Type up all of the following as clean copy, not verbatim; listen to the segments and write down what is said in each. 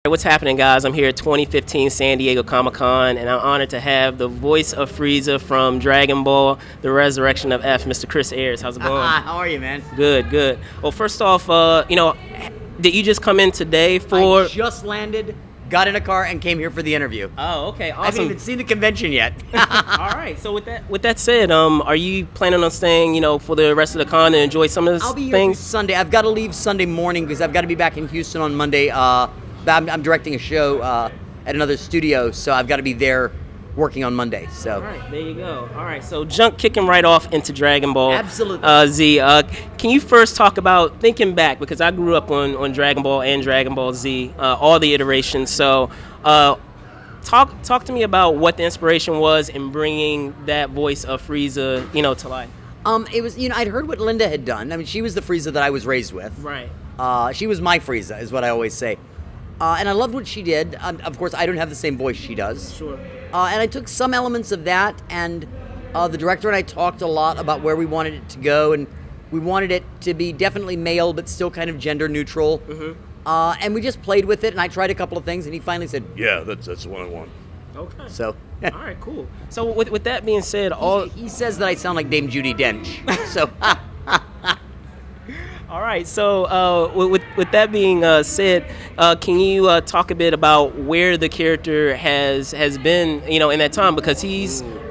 What's happening, guys? I'm here at 2015 San Diego Comic-Con, and I'm honored to have the voice of Frieza from Dragon Ball, The Resurrection of F, Mr. Chris Ayres. How's it going? How are you, man? Good, good. Well, first off, did you just come in today for... I just landed, got in a car, and came here for the interview. Oh, okay, awesome. I haven't even seen the convention yet. All right, so with that said, are you planning on staying, for the rest of the con and enjoy some of this I'll be here things? Sunday. I've got to leave Sunday morning because I've got to be back in Houston on Monday. I'm directing a show at another studio, so I've got to be there working on Monday. So. All right, there you go. All right, so kicking right off into Dragon Ball. Absolutely. Z. Can you first talk about thinking back, because I grew up on Dragon Ball and Dragon Ball Z, all the iterations. So, talk to me about what the inspiration was in bringing that voice of Frieza, to life. It was, I'd heard what Linda had done. I mean, she was the Frieza that I was raised with. Right. She was my Frieza, is what I always say. And I loved what she did. Of course, I don't have the same voice she does. Sure. And I took some elements of that, and the director and I talked a lot about where we wanted it to go, and we wanted it to be definitely male, but still kind of gender neutral. Mm-hmm. And we just played with it, and I tried a couple of things, and he finally said, "Yeah, that's what I want." Okay. So. All right, cool. So with that being said, he says that I sound like Dame Judi Dench. So. All right, so with that being said, can you talk a bit about where the character has been, in that time? Because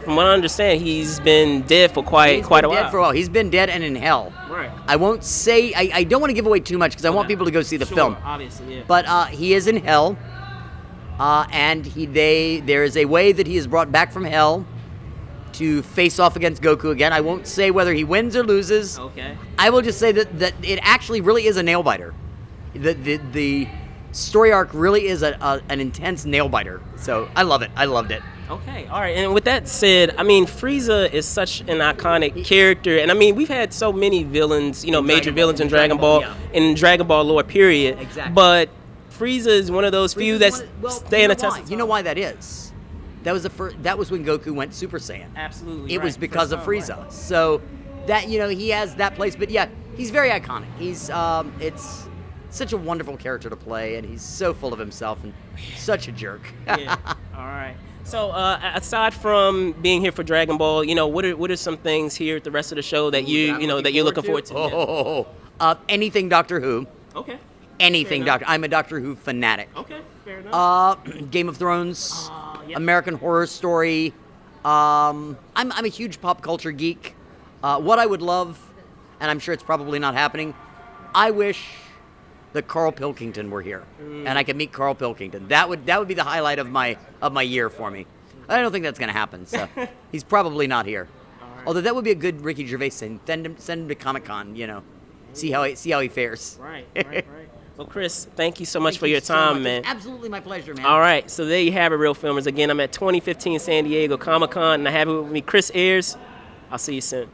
from what I understand, he's been dead for quite a while. Dead for a while. He's been dead and in hell. Right. I won't say. I don't want to give away too much because I want people to go see the film. Obviously, yeah. But he is in hell, and there is a way that he is brought back from hell to face off against Goku again. I won't say whether he wins or loses. Okay. I will just say that it actually really is a nail biter. The story arc really is an intense nail biter. So I love it. I loved it. Okay, all right. And with that said, Frieza is such an iconic character, and we've had so many villains, major villains in Dragon Ball, in Dragon Ball lore, period. Exactly. But Frieza is one of those few that stay in a test. You know why that is? That was when Goku went Super Saiyan. Absolutely. It was because of Frieza. Right. So that he has that place, but yeah, he's very iconic. He's it's such a wonderful character to play, and he's so full of himself and such a jerk. Yeah. All right. So aside from being here for Dragon Ball, what are some things here at the rest of the show that you're looking forward to? Anything Doctor Who. Okay. Anything Doctor. I'm a Doctor Who fanatic. Okay. Fair enough. Game of Thrones. Yep. American Horror Story. I'm a huge pop culture geek. What I would love, and I'm sure it's probably not happening, I wish that Carl Pilkington were here, and I could meet Carl Pilkington. That would be the highlight of my year for me. I don't think that's going to happen. So he's probably not here. Right. Although that would be a good Ricky Gervais thing. Send him to Comic-Con. See how he fares. Right. Well, Chris, thank you so much for your time, man. It's absolutely my pleasure, man. All right, so there you have it, Real Filmers. Again, I'm at 2015 San Diego Comic-Con, and I have it with me, Chris Ayres. I'll see you soon.